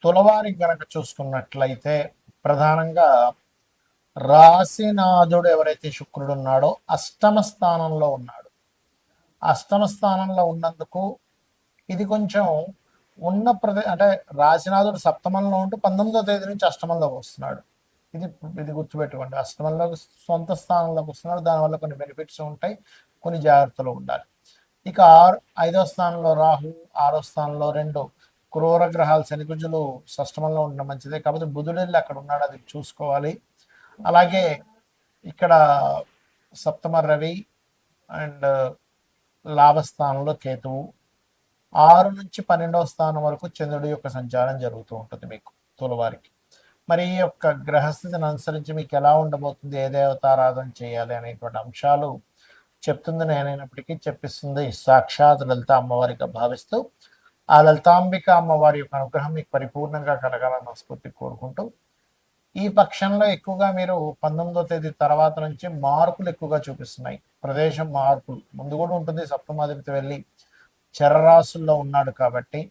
తులవారికి గనక చూసుకున్నట్లయితే ప్రధానంగా రాశినాథుడు ఎవరైతే శుక్రుడు ఉన్నాడో అష్టమ స్థానంలో ఉన్నాడు. అష్టమ స్థానంలో ఉన్నందుకు ఇది కొంచెం ఉన్న అంటే రాశినాథుడు సప్తమంలో ఉంటూ 19వ తేదీ నుంచి అష్టమంలోకి వస్తున్నాడు. ఇది ఇది గుర్తుపెట్టుకోండి. అష్టమంలోకి సొంత స్థానంలోకి వస్తున్నాడు. దానివల్ల కొన్ని బెనిఫిట్స్ ఉంటాయి, కొన్ని జాగ్రత్తలు ఉండాలి. ఇక 5వ స్థానంలో రాహు, 6వ స్థానంలో రెండు క్రూర గ్రహాలు శనికుజులు షష్టమంలో ఉండడం మంచిదే. కాకపోతే బుధుడెళ్ళి అక్కడ ఉన్నాడు, అది చూసుకోవాలి. అలాగే ఇక్కడ సప్తమ రవి అండ్ లాభస్థానంలో కేతువు, 6 నుంచి 12వ స్థానం వరకు చంద్రుడి యొక్క సంచారం జరుగుతూ ఉంటుంది మీకు తులవారికి. మరి ఈ యొక్క గ్రహస్థితిని అనుసరించి మీకు ఎలా ఉండబోతుంది, ఏ దేవతారాధన చేయాలి అనేటువంటి అంశాలు చెప్తుంది నేనైనప్పటికీ చెప్పిస్తుంది సాక్షాత్ లలిత అమ్మవారిగా భావిస్తూ ఆ లలితాంబిక అమ్మవారి యొక్క అనుగ్రహం మీకు పరిపూర్ణంగా కలగాలని మనస్ఫూర్తి కోరుకుంటూ, ఈ పక్షంలో ఎక్కువగా మీరు 19వ తేదీ తర్వాత నుంచి మార్పులు ఎక్కువగా చూపిస్తున్నాయి. ప్రదేశం మార్పులు ముందు కూడా ఉంటుంది, సప్తమాధిపతి వెళ్ళి చరరాశుల్లో ఉన్నాడు కాబట్టి.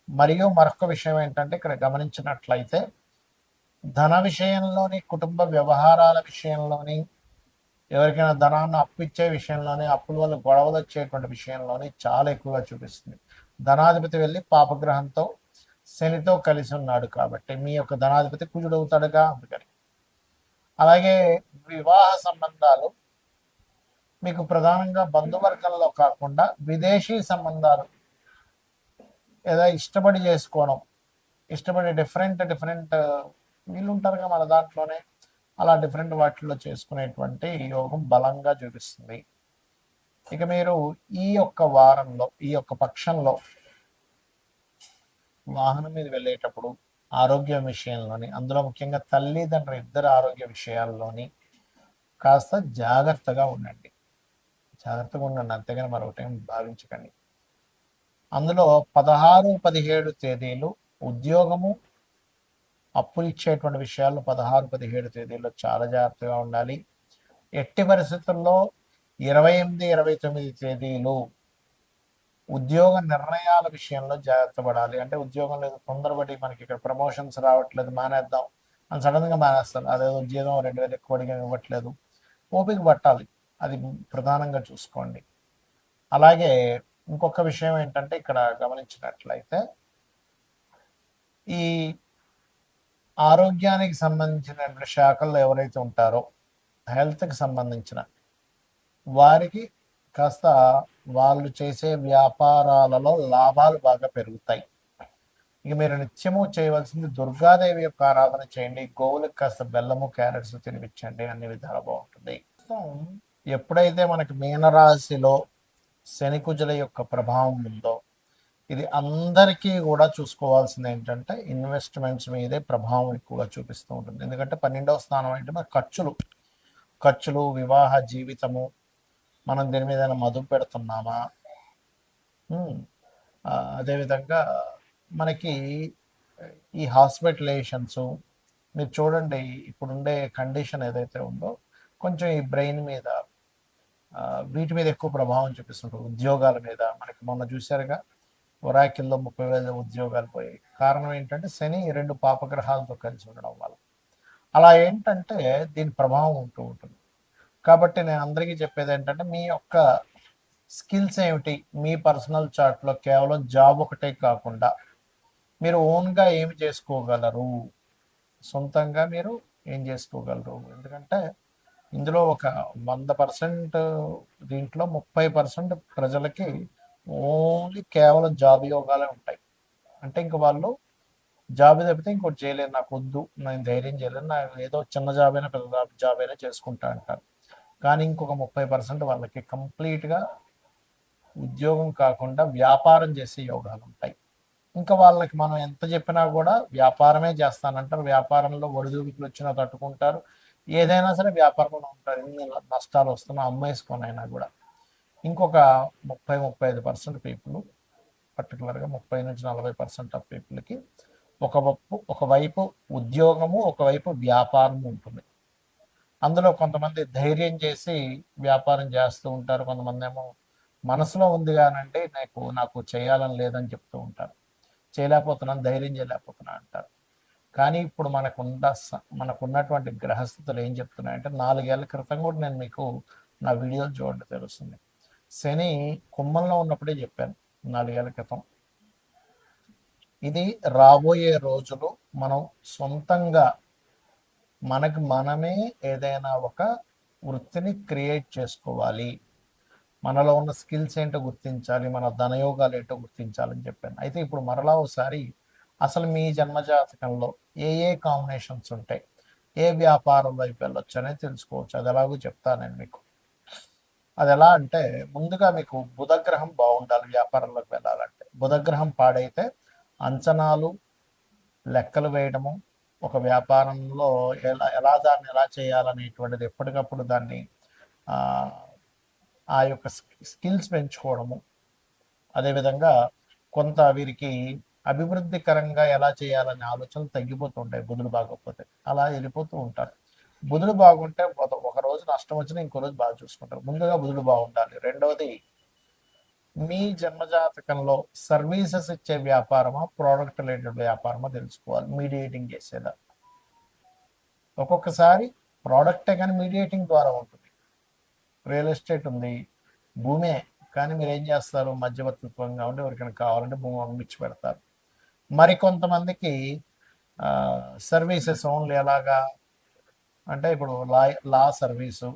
మరియు మరొక విషయం ఏంటంటే ఇక్కడ గమనించినట్లయితే ధన విషయంలోని, కుటుంబ వ్యవహారాల విషయంలోని, ఎవరికైనా ధనాన్ని అప్పు ఇచ్చే విషయంలోని, అప్పుల వల్ల గొడవలు వచ్చేటువంటి విషయంలోని చాలా ఎక్కువగా చూపిస్తుంది. ధనాధిపతి వెళ్ళి పాపగ్రహంతో శనితో కలిసి ఉన్నాడు కాబట్టి మీ యొక్క ధనాధిపతి కుజుడవుతాడుగా, అందుకని. అలాగే వివాహ సంబంధాలు మీకు ప్రధానంగా బంధువర్గంలో కాకుండా విదేశీ సంబంధాలు ఏదో ఇష్టపడి చేసుకోవడం, ఇష్టపడి డిఫరెంట్ వీళ్ళు ఉంటారుగా మన దాంట్లోనే, అలా డిఫరెంట్ వాటిల్లో చేసుకునేటువంటి యోగం బలంగా చూపిస్తుంది. ఇక మీరు ఈ యొక్క వారంలో, ఈ యొక్క పక్షంలో వాహనం మీద వెళ్ళేటప్పుడు ఆరోగ్య విషయంలోని, అందులో ముఖ్యంగా తల్లిదండ్రులు ఇద్దరు ఆరోగ్య విషయాల్లోని కాస్త జాగ్రత్తగా ఉండండి. అంతేగాని మరొకటేం భావించకండి. అందులో 16, 17 తేదీలు ఉద్యోగము, అప్పులు ఇచ్చేటువంటి విషయాల్లో 16, 17 తేదీల్లో చాలా జాగ్రత్తగా ఉండాలి. ఎట్టి పరిస్థితుల్లో 28, 29 తేదీలు ఉద్యోగ నిర్ణయాల విషయంలో జాగ్రత్త పడాలి. అంటే ఉద్యోగం లేదు, తొందరపడి మనకి ఇక్కడ ప్రమోషన్స్ రావట్లేదు, మానేద్దాం అని సడన్గా మానేస్తారు. అదేదో ఉద్యోగం 2000 ఎక్కువ అడిగా ఇవ్వట్లేదు, ఓపిక పట్టాలి. అది ప్రధానంగా చూసుకోండి. అలాగే ఇంకొక విషయం ఏంటంటే ఇక్కడ గమనించినట్లయితే ఈ ఆరోగ్యానికి సంబంధించిన శాఖల్లో ఎవరైతే ఉంటారో హెల్త్కి సంబంధించిన వారికి కాస్త వాళ్ళు చేసే వ్యాపారాలలో లాభాలు బాగా పెరుగుతాయి. ఇక మీరు నిత్యము చేయవలసింది దుర్గాదేవి యొక్క ఆరాధన చేయండి. గోవులకు కాస్త బెల్లము, క్యారెట్స్ తినిపించండి, అన్ని విధాలు బాగుంటుంది. ఎప్పుడైతే మనకి మీనరాశిలో శనికుజుల యొక్క ప్రభావం ఉందో, ఇది అందరికీ కూడా చూసుకోవాల్సింది ఏంటంటే ఇన్వెస్ట్మెంట్స్ మీదే ప్రభావం ఎక్కువగా చూపిస్తూ ఉంటుంది. ఎందుకంటే 12వ స్థానం అంటే మన ఖర్చులు, వివాహ జీవితము, మనం దీని మీద మదుపు పెడుతున్నామా, అదేవిధంగా మనకి ఈ హాస్పిటలైజేషన్స్, మీరు చూడండి ఇప్పుడుండే కండిషన్ ఏదైతే ఉందో కొంచెం ఈ బ్రెయిన్ మీద, వీటి మీద ఎక్కువ ప్రభావం చూపిస్తుంటుంది. ఉద్యోగాల మీద మనకి మొన్న చూశారుగా, ఒరాకిల్లో 30,000 ఉద్యోగాలు పోయాయి. కారణం ఏంటంటే శని 2 పాపగ్రహాలతో కలిసి ఉండడం వల్ల. అలా ఏంటంటే దీని ప్రభావం ఉంటూ ఉంటుంది. కాబట్టి నేను అందరికీ చెప్పేది ఏంటంటే మీ యొక్క స్కిల్స్ ఏమిటి, మీ పర్సనల్ చార్ట్లో కేవలం జాబ్ ఒకటే కాకుండా మీరు ఓన్గా ఏమి చేసుకోగలరు, సొంతంగా మీరు ఏం చేసుకోగలరు. ఎందుకంటే ఇందులో ఒక 100% దీంట్లో 30% ప్రజలకి ఓన్లీ కేవలం జాబ్ యోగాలే ఉంటాయి. అంటే ఇంక వాళ్ళు జాబ్ తప్పితే ఇంకోటి చేయలేరు, నాకు వద్దు, నేను ధైర్యం చేయలేను, నాకు ఏదో చిన్న జాబ్ అయినా పెద్ద జాబ్ అయినా చేసుకుంటా అంటారు. కానీ ఇంకొక 30% వాళ్ళకి కంప్లీట్గా ఉద్యోగం కాకుండా వ్యాపారం చేసే యోగాలు ఉంటాయి. ఇంకా వాళ్ళకి మనం ఎంత చెప్పినా కూడా వ్యాపారమే చేస్తానంటారు. వ్యాపారంలో ఒడిదుడుకులు వచ్చినా తట్టుకుంటారు. ఏదైనా సరే వ్యాపారంలో ఉంటారు. ఎన్ని నష్టాలు వస్తున్నా అమ్మేసుకొనైనా కూడా. ఇంకొక 30-35% పీపుల్, పర్టికులర్గా 30-40% ఆఫ్ పీపుల్కి ఒకవైపు ఉద్యోగము, ఒకవైపు వ్యాపారము ఉంటుంది. అందులో కొంతమంది ధైర్యం చేసి వ్యాపారం చేస్తూ ఉంటారు, కొంతమంది ఏమో మనసులో ఉంది కానంటే నాకు చేయాలని లేదని చెప్తూ ఉంటారు. చేయలేకపోతున్నాను, ధైర్యం చేయలేకపోతున్నాను. ఏమన్నా అంటారు. కానీ ఇప్పుడు మనకున్నటువంటి గ్రహస్థితులు ఏం చెప్తున్నాయంటే 4 ఏళ్ల క్రితం కూడా నేను మీకు నా వీడియోలు చూడండి తెలుస్తుంది. శని కుంభంలో ఉన్నప్పుడే చెప్పాను 4 ఏళ్ల క్రితం. ఇది రాబోయే రోజులు మనం సొంతంగా మనకు మనమే ఏదైనా ఒక వృత్తిని క్రియేట్ చేసుకోవాలి, మనలో ఉన్న స్కిల్స్ ఏంటో గుర్తించాలి, మన ధనయోగాలు ఏంటో గుర్తించాలని చెప్పాను. అయితే ఇప్పుడు మరలా ఒకసారి అసలు మీ జన్మజాతకంలో ఏ ఏ కాంబినేషన్స్ ఉంటాయి, ఏ వ్యాపారం వైపు వెళ్ళొచ్చు అనేది తెలుసుకోవచ్చు. అది ఎలాగో చెప్తాను నేను మీకు. అది ఎలా అంటే ముందుగా మీకు బుధగ్రహం బాగుండాలి వ్యాపారంలోకి వెళ్ళాలంటే. బుధగ్రహం పాడైతే అంచనాలు, లెక్కలు వేయడము, ఒక వ్యాపారంలో దాన్ని ఎలా చేయాలనేటువంటిది ఎప్పటికప్పుడు దాన్ని ఆ యొక్క స్కిల్స్ పెంచుకోవడము, అదేవిధంగా కొంత వీరికి అభివృద్ధికరంగా ఎలా చేయాలనే ఆలోచనలు తగ్గిపోతుంటాయి బుధుడు బాగోకపోతే. అలా వెళ్ళిపోతూ ఉంటారు. బుధుడు బాగుంటే ఒక రోజు నష్టం వచ్చినా ఇంకో రోజు బాగా చూసుకుంటారు. ముందుగా బుధుడు బాగుండాలి. రెండవది, మీ జన్మజాతకంలో సర్వీసెస్ ఇచ్చే వ్యాపారమా, ప్రోడక్ట్ రిలేటెడ్ వ్యాపారమా తెలుసుకోవాలి. మీడియేటింగ్ చేసేదా. ఒక్కొక్కసారి ప్రోడక్టే కానీ మీడియేటింగ్ ద్వారా ఉంటుంది. రియల్ ఎస్టేట్ ఉంది, భూమే, కానీ మీరు ఏం చేస్తారు, మధ్యవర్తిత్వంగా ఉండి ఎవరికైనా కావాలంటే భూమి అమ్మిచ్చి పెడతారు. మరికొంతమందికి సర్వీసెస్ ఓన్లీ ఎలాగా అంటే ఇప్పుడు లా సర్వీసు,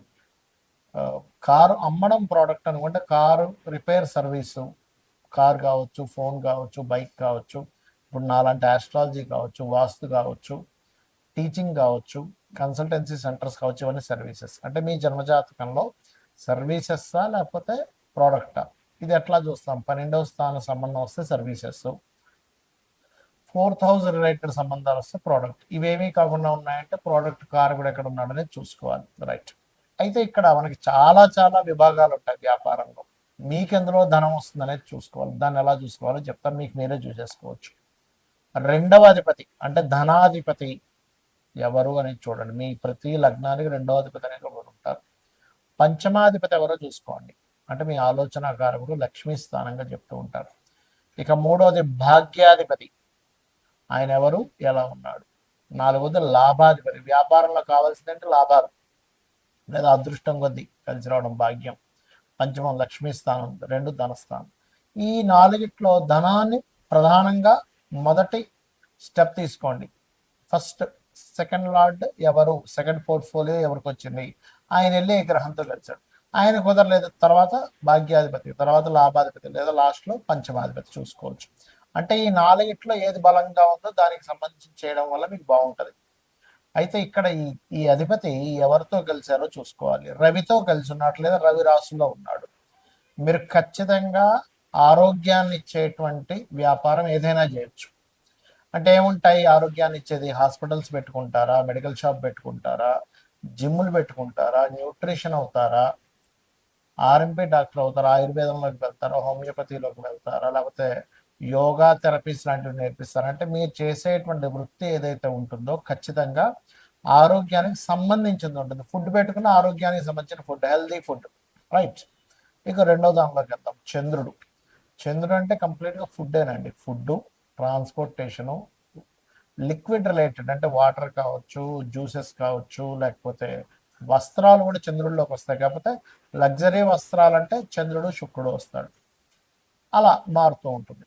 కారు అమ్మడం ప్రోడక్ట్ అనుకుంటే కారు రిపేర్ సర్వీసు, కార్ కావచ్చు, ఫోన్ కావచ్చు, బైక్ కావచ్చు, ఇప్పుడు నాలాంటి ఆస్ట్రాలజీ కావచ్చు, వాస్తు కావచ్చు, టీచింగ్ కావచ్చు, కన్సల్టెన్సీ సెంటర్స్ కావచ్చు, ఇవన్నీ సర్వీసెస్. అంటే మీ జన్మజాతకంలో సర్వీసెస్సా లేకపోతే ప్రోడక్టా, ఇది ఎట్లా చూస్తాం. 12వ స్థాన సంబంధం వస్తే సర్వీసెస్, 4th హౌస్ రిలేటెడ్ సంబంధాలు వస్తే ప్రోడక్ట్. ఇవేమీ కాకుండా ఉన్నాయంటే ప్రోడక్ట్ కార్ కూడా ఎక్కడ ఉన్నాడనేది చూసుకోవాలి. రైట్. అయితే ఇక్కడ మనకి చాలా చాలా విభాగాలు ఉంటాయి వ్యాపారంలో. మీకు ఎందులో ధనం వస్తుంది అనేది చూసుకోవాలి. దాన్ని ఎలా చూసుకోవాలో చెప్తాను, మీకు మీరే చూసేసుకోవచ్చు. రెండవ అధిపతి అంటే ధనాధిపతి ఎవరు అనేది చూడండి. మీ ప్రతి లగ్నానికి రెండవ అధిపతి అనేది ఒకరు ఉంటారు. పంచమాధిపతి ఎవరో చూసుకోండి, అంటే మీ ఆలోచన కారకుడు, లక్ష్మీ స్థానంగా చెప్తూ ఉంటారు. ఇక మూడవది భాగ్యాధిపతి, ఆయన ఎవరు, ఎలా ఉన్నాడు. నాలుగవది లాభాధిపతి, వ్యాపారంలో కావాల్సిందంటే లాభాలు లేదా అదృష్టం కొద్దీ కలిసి రావడం, భాగ్యం. పంచమం లక్ష్మీ స్థానం, 2 ధనస్థానం. ఈ 4గిట్లో ధనాన్ని ప్రధానంగా మొదటి స్టెప్ తీసుకోండి. ఫస్ట్ సెకండ్ లార్డ్ ఎవరు, సెకండ్ పోర్ట్ఫోలియో ఎవరికి వచ్చింది, ఆయన వెళ్ళి ఏ గ్రహంతో కలిసాడు. ఆయన కుదరలేదు, తర్వాత భాగ్యాధిపతి, తర్వాత లాభాధిపతి, లేదా లాస్ట్లో పంచమాధిపతి చూసుకోవచ్చు. అంటే ఈ 4గిట్లో ఏది బలంగా ఉందో దానికి సంబంధించి చేయడం వల్ల మీకు బాగుంటుంది. అయితే ఇక్కడ ఈ అధిపతి ఎవరితో కలిశారో చూసుకోవాలి. రవితో కలిసి ఉన్నాడు, లేదా రవి రాశిలో ఉన్నాడు. మీరు ఖచ్చితంగా ఆరోగ్యాన్ని ఇచ్చేటువంటి వ్యాపారం ఏదైనా చేయొచ్చు. అంటే ఏముంటాయి ఆరోగ్యాన్ని ఇచ్చేది, హాస్పిటల్స్ పెట్టుకుంటారా, మెడికల్ షాప్ పెట్టుకుంటారా, జిమ్లు పెట్టుకుంటారా, న్యూట్రిషన్ అవుతారా, ఆర్ఎంపీ డాక్టర్ అవుతారా, ఆయుర్వేదంలోకి వెళ్తారా, హోమియోపతిలోకి వెళ్తారా, లేకపోతే యోగా థెరపీస్ లాంటివి నేర్పిస్తారా. అంటే మీరు చేసేటువంటి వృత్తి ఏదైతే ఉంటుందో ఖచ్చితంగా ఆరోగ్యానికి సంబంధించింది ఉంటుంది. ఫుడ్ పెట్టుకున్న ఆరోగ్యానికి సంబంధించిన ఫుడ్, హెల్దీ ఫుడ్. రైట్. ఇక రెండో దానిలోకి వెళ్తాం, చంద్రుడు. చంద్రుడు అంటే కంప్లీట్గా ఫుడ్డేనండి. ఫుడ్, ట్రాన్స్పోర్టేషను, లిక్విడ్ రిలేటెడ్ అంటే వాటర్ కావచ్చు, జ్యూసెస్ కావచ్చు, లేకపోతే వస్త్రాలు కూడా చంద్రుడిలోకి వస్తాయి. కాకపోతే లగ్జరీ వస్త్రాలు అంటే చంద్రుడు శుక్రుడు వస్తాడు, అలా మారుతూ ఉంటుంది.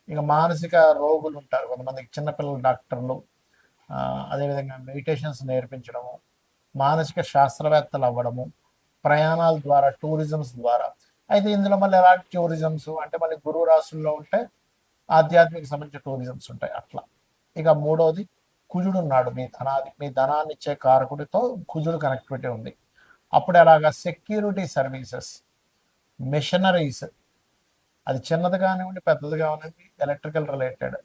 ఇక మానసిక రోగులు ఉంటారు కొంతమందికి, చిన్నపిల్లల డాక్టర్లు, అదేవిధంగా మెడిటేషన్స్ నేర్పించడము, మానసిక శాస్త్రవేత్తలు అవ్వడము, ప్రయాణాల ద్వారా, టూరిజమ్స్ ద్వారా. అయితే ఇందులో మళ్ళీ ఎలాంటి టూరిజమ్స్ అంటే మళ్ళీ గురువు రాశుల్లో ఉంటే ఆధ్యాత్మిక సంబంధించిన టూరిజమ్స్ ఉంటాయి అట్లా. ఇక మూడవది కుజుడు ఉన్నాడు, మీ ధనాన్ని ఇచ్చే కారకుడితో కుజుడు కనెక్టివిటీ ఉంది. అప్పుడు ఎలాగా సెక్యూరిటీ సర్వీసెస్, మిషనరీస్, అది చిన్నది కానివ్వండి, పెద్దది కానివ్వండి, ఎలక్ట్రికల్ రిలేటెడ్,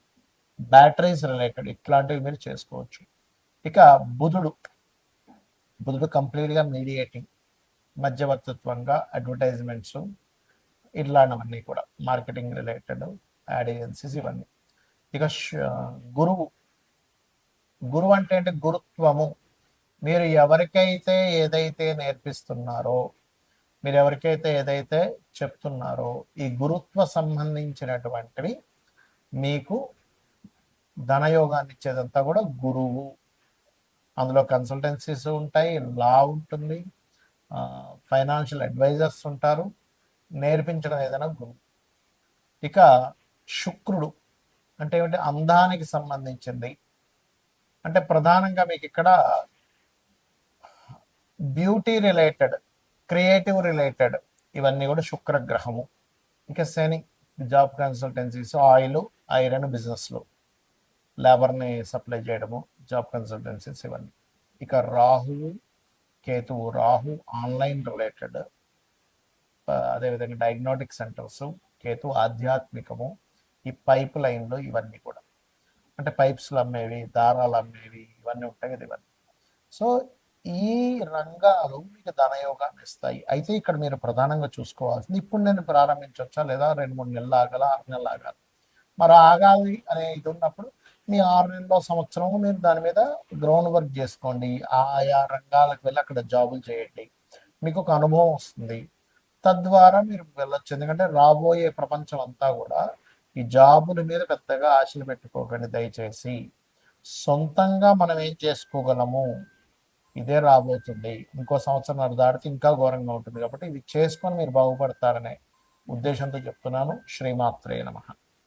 బ్యాటరీస్ రిలేటెడ్, ఇట్లాంటివి మీరు చేసుకోవచ్చు. ఇక బుధుడు కంప్లీట్గా మీడియేటింగ్, మధ్యవర్తిత్వంగా, అడ్వర్టైజ్మెంట్స్, ఇట్లాంటివన్నీ కూడా మార్కెటింగ్ రిలేటెడ్, యాడ్ ఏజెన్సీస్, ఇవన్నీ. ఇక గురువు అంటే గురుత్వము. మీరు ఎవరికైతే ఏదైతే నేర్పిస్తున్నారో, మీరు ఎవరికైతే ఏదైతే చెప్తున్నారో, ఈ గురుత్వ సంబంధించినటువంటివి మీకు ధనయోగాన్ని ఇచ్చేదంతా కూడా గురువు. అందులో కన్సల్టెన్సీస్ ఉంటాయి, లా ఉంటుంది, ఫైనాన్షియల్ అడ్వైజర్స్ ఉంటారు, నేర్పించడం ఏదైనా గురువు. ఇక శుక్రుడు అంటే ఏమిటి? అందానికి సంబంధించింది. అంటే ప్రధానంగా మీకు ఇక్కడ బ్యూటీ రిలేటెడ్, క్రియేటివ్ రిలేటెడ్ ఇవన్నీ కూడా శుక్రగ్రహము. ఇక శని జాబ్ కన్సల్టెన్సీస్, ఆయిల్, ఐరన్ బిజినెస్లు, లేబర్ని సప్లై చేయడము, జాబ్ కన్సల్టెన్సీస్ ఇవన్నీ. ఇక రాహువు కేతువు. రాహు ఆన్లైన్ రిలేటెడ్, అదేవిధంగా డయాగ్నోటిక్ సెంటర్స్. కేతు ఆధ్యాత్మికము. ఈ పైప్ లైన్లు ఇవన్నీ కూడా అంటే పైప్స్లు అమ్మేవి, దారాలు అమ్మేవి, ఇవన్నీ ఉంటాయి కదా ఇవన్నీ. సో ఈ రంగాలు మీకు ధనయోగాన్ని ఇస్తాయి. అయితే ఇక్కడ మీరు ప్రధానంగా చూసుకోవాల్సింది, ఇప్పుడు నేను ప్రారంభించవచ్చా లేదా 2-3 నెలలు ఆగాల, 6 నెలలు ఆగాలి? మరి ఆగాలి అనే ఇది ఉన్నప్పుడు మీ 6 నెలలో సంవత్సరం మీరు దాని మీద గ్రౌండ్ వర్క్ చేసుకోండి. ఆయా రంగాలకు వెళ్ళి అక్కడ జాబులు చేయండి. మీకు ఒక అనుభవం వస్తుంది. తద్వారా మీరు వెళ్ళొచ్చు. ఎందుకంటే రాబోయే ప్రపంచం అంతా కూడా ఈ జాబుల మీద పెద్దగా ఆశలు పెట్టుకోకండి దయచేసి. సొంతంగా మనం ఏం చేసుకోగలము ఇదే రాబోతుంది. ఇంకో సంవత్సరం దాటితే ఇంకా ఘోరంగా ఉంటుంది. కాబట్టి ఇది చేసుకొని మీరు బాగుపడతారనే ఉద్దేశంతో చెప్తున్నాను. శ్రీమాత్రే నమః.